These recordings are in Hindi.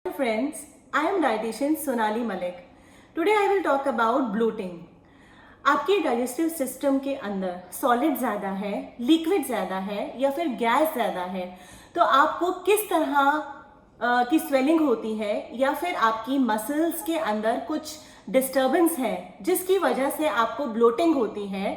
Friends, I am dietitian Sonali Malik. Today I will talk about bloating. आपके डाइजेस्टिव सिस्टम के अंदर सॉलिड ज़्यादा है, लिक्विड ज़्यादा है या फिर गैस ज़्यादा है, तो आपको किस तरह की स्वेलिंग होती है या फिर आपकी मसल्स के अंदर कुछ डिस्टर्बेंस है जिसकी वजह से आपको ब्लोटिंग होती है।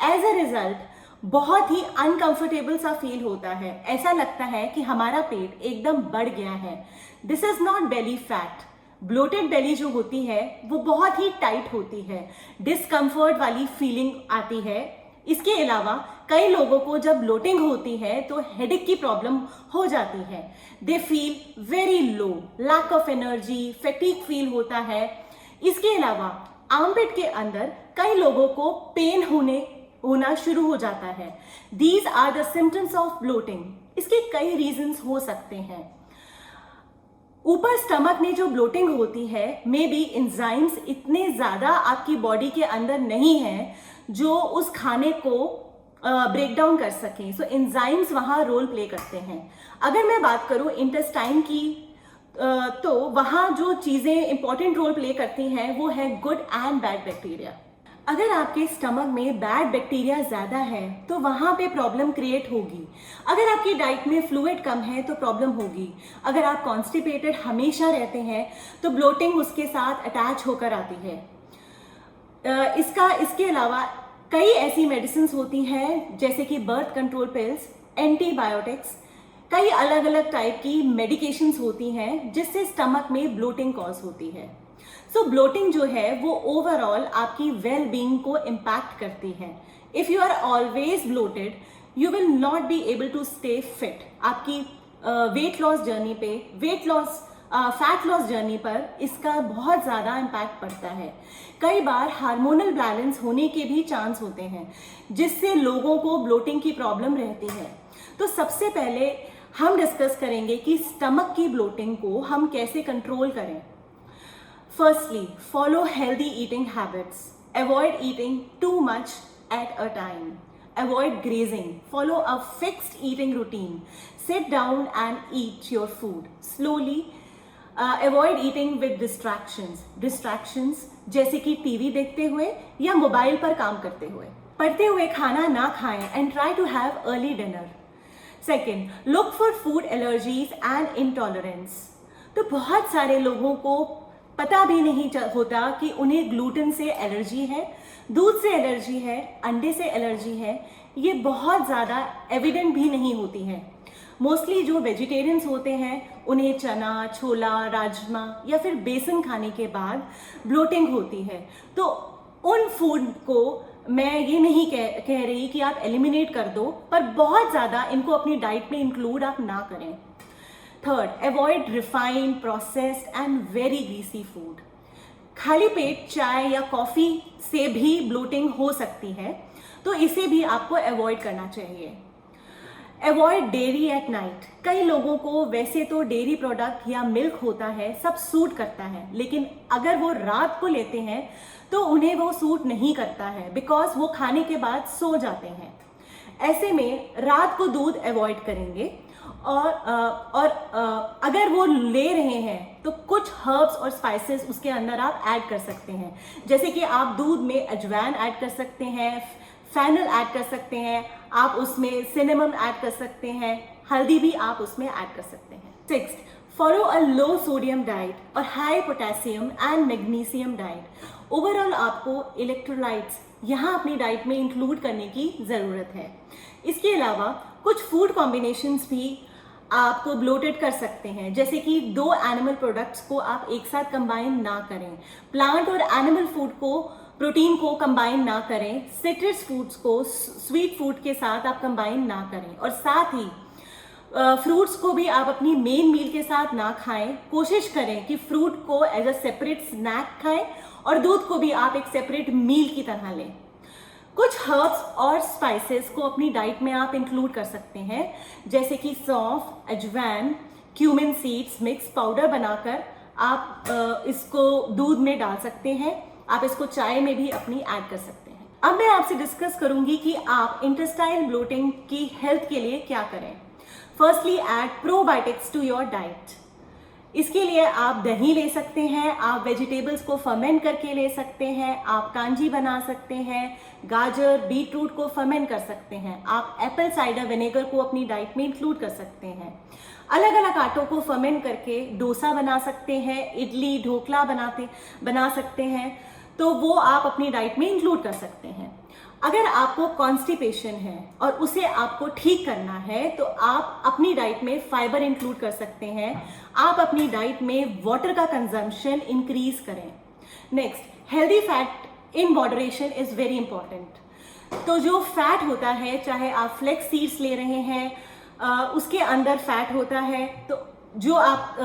एज अ रिजल्ट बहुत ही अनकंफर्टेबल सा फील होता है, ऐसा लगता है कि हमारा पेट एकदम बढ़ गया है। This is not belly fat. Bloated belly जो होती है वो बहुत ही टाइट होती है, डिस्कंफर्ट वाली फीलिंग आती है। इसके अलावा कई लोगों को जब ब्लोटिंग होती है तो हेडेक की प्रॉब्लम हो जाती है। They feel very low, lack of energy, fatigue feel होता है। इसके अलावा आर्मपिट के अंदर कई लोगों को पेन होना शुरू हो जाता है। These are the symptoms of bloating. इसके कई रीजंस हो सकते हैं। ऊपर स्टमक में जो ब्लोटिंग होती है, मे बी एंजाइम्स इतने ज्यादा आपकी बॉडी के अंदर नहीं है जो उस खाने को ब्रेक डाउन कर सकें। सो एंजाइम्स वहां रोल प्ले करते हैं। अगर मैं बात करूं इंटेस्टाइन की, तो वहां जो चीजें इंपॉर्टेंट रोल प्ले करती हैं वो है गुड एंड बैड बैक्टीरिया। अगर आपके स्टमक में बैड बैक्टीरिया ज़्यादा है तो वहाँ पे प्रॉब्लम क्रिएट होगी। अगर आपकी डाइट में फ्लूइड कम है तो प्रॉब्लम होगी। अगर आप कॉन्स्टिपेटेड हमेशा रहते हैं तो ब्लोटिंग उसके साथ अटैच होकर आती है। इसके अलावा कई ऐसी मेडिसिन होती हैं जैसे कि बर्थ कंट्रोल पिल्स, एंटीबायोटिक्स, कई अलग अलग टाइप की मेडिकेशंस होती हैं जिससे स्टमक में ब्लोटिंग कॉज होती है। सो ब्लोटिंग जो है वो ओवरऑल आपकी वेल बीइंग को इम्पैक्ट करती है। If you are always bloated you will not be able to stay fit. आपकी वेट लॉस जर्नी पे, फैट लॉस जर्नी पर इसका बहुत ज़्यादा इम्पैक्ट पड़ता है। कई बार हार्मोनल बैलेंस होने के भी चांस होते हैं जिससे लोगों को ब्लोटिंग की प्रॉब्लम रहती है। तो सबसे पहले हम डिस्कस करेंगे कि स्टमक की ब्लोटिंग को हम कैसे कंट्रोल करें। Firstly, follow healthy eating habits. Avoid eating too much at a time. Avoid grazing. Follow a fixed eating routine. Sit down and eat your food slowly. Avoid eating with distractions. Distractions जैसे कि टीवी देखते हुए या मोबाइल पर काम करते हुए। पढ़ते हुए खाना ना खाएं and try to have early dinner. Second, look for food allergies and intolerance. तो बहुत सारे लोगों को पता भी नहीं होता कि उन्हें ग्लूटेन से एलर्जी है, दूध से एलर्जी है, अंडे से एलर्जी है। ये बहुत ज़्यादा एविडेंट भी नहीं होती है। मोस्टली जो वेजिटेरियंस होते हैं उन्हें चना, छोला, राजमा या फिर बेसन खाने के बाद ब्लोटिंग होती है। तो उन फूड को मैं ये नहीं कह रही कि आप एलिमिनेट कर दो, पर बहुत ज़्यादा इनको अपनी डाइट में इंक्लूड आप ना करें। Third, avoid refined, processed and very greasy food. खाली पेट चाय या कॉफ़ी से भी ब्लोटिंग हो सकती है, तो इसे भी आपको अवॉइड करना चाहिए। Avoid dairy at night. कई लोगों को वैसे तो डेयरी प्रोडक्ट या मिल्क होता है सब सूट करता है, लेकिन अगर वो रात को लेते हैं तो उन्हें वो सूट नहीं करता है, बिकॉज वो खाने के बाद सो जाते हैं। ऐसे में रात को दूध अवॉइड करेंगे और अगर वो ले रहे हैं तो कुछ हर्ब्स और स्पाइसेस उसके अंदर आप ऐड कर सकते हैं। जैसे कि आप दूध में अजवाइन ऐड कर सकते हैं, फेनल ऐड कर सकते हैं, आप उसमें सिनेमम ऐड कर सकते हैं, हल्दी भी आप उसमें ऐड कर सकते हैं। Sixth, follow a low sodium diet और high potassium and magnesium diet. Overall आपको इलेक्ट्रोलाइट्स यहाँ अपनी डाइट में इंक्लूड करने की ज़रूरत है। इसके अलावा कुछ फूड कॉम्बिनेशंस भी आपको ब्लोटेड कर सकते हैं, जैसे कि दो एनिमल प्रोडक्ट्स को आप एक साथ कंबाइन ना करें, प्लांट और एनिमल फूड को, प्रोटीन को कंबाइन ना करें, सिट्रस फूड्स को स्वीट फूड के साथ आप कंबाइन ना करें, और साथ ही फ्रूट्स को भी आप अपनी मेन मील के साथ ना खाएं। कोशिश करें कि फ्रूट को एज अ सेपरेट स्नैक खाएं और दूध को भी आप एक सेपरेट मील की तरह लें। कुछ हर्ब्स और स्पाइसेस को अपनी डाइट में आप इंक्लूड कर सकते हैं, जैसे कि सौंफ, अजवाइन, क्यूमिन सीड्स मिक्स पाउडर बनाकर आप इसको दूध में डाल सकते हैं। आप इसको चाय में भी अपनी ऐड कर सकते हैं। अब मैं आपसे डिस्कस करूंगी कि आप इंटेस्टाइनल ब्लोटिंग की हेल्थ के लिए क्या करें। Firstly, add probiotics to your diet. इसके लिए आप दही ले सकते हैं, आप वेजिटेबल्स को फर्मेंट करके ले सकते हैं, आप कांजी बना सकते हैं, गाजर बीटरूट को फर्मेंट कर सकते हैं, आप एप्पल साइडर विनेगर को अपनी डाइट में इंक्लूड कर सकते हैं। अलग अलग आटों को फर्मेंट करके डोसा बना सकते हैं, इडली ढोकला बना सकते हैं, तो वो आप अपनी डाइट में इंक्लूड कर सकते हैं। अगर आपको कॉन्स्टिपेशन है और उसे आपको ठीक करना है तो आप अपनी डाइट में फाइबर इंक्लूड कर सकते हैं, आप अपनी डाइट में वाटर का कंजम्पशन इंक्रीज करें। Next, healthy fat in moderation is very important. तो जो फैट होता है, चाहे आप फ्लेक्स सीड्स ले रहे हैं, उसके अंदर फैट होता है, तो जो आप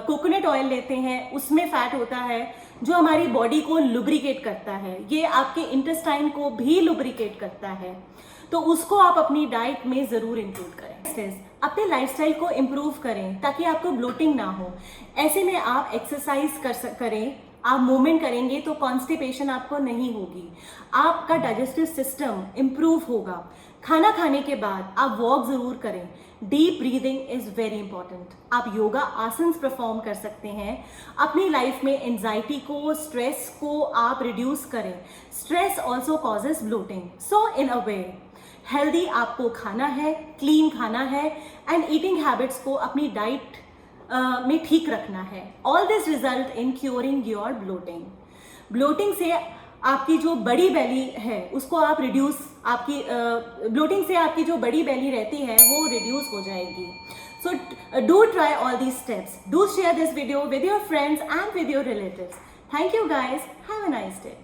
कोकोनट ऑयल लेते हैं उसमें फैट होता है जो हमारी बॉडी को लुब्रिकेट करता है, ये आपके इंटेस्टाइन को भी लुब्रिकेट करता है, तो उसको आप अपनी डाइट में ज़रूर इंक्लूड करें। अपने लाइफस्टाइल को इम्प्रूव करें ताकि आपको ब्लोटिंग ना हो। ऐसे में आप एक्सरसाइज करें, आप मूवमेंट करेंगे तो कॉन्स्टिपेशन आपको नहीं होगी, आपका डाइजेस्टिव सिस्टम इम्प्रूव होगा। खाना खाने के बाद आप वॉक ज़रूर करें। Deep breathing is very important. आप योगा आसन्स परफॉर्म कर सकते हैं। अपनी लाइफ में एंजाइटी को, स्ट्रेस को आप रिड्यूस करें। Stress also causes bloating. So in a way healthy आपको खाना है, क्लीन खाना है, एंड ईटिंग हैबिट्स को अपनी डाइट में ठीक रखना है। All this result in curing your bloating. Bloating से आपकी जो बड़ी बेली है उसको आप ब्लोटिंग से आपकी जो बड़ी बेली रहती है वो रिड्यूस हो जाएगी। So do try all these steps. Do share this video with your friends and with your relatives. Thank you guys, have a nice day.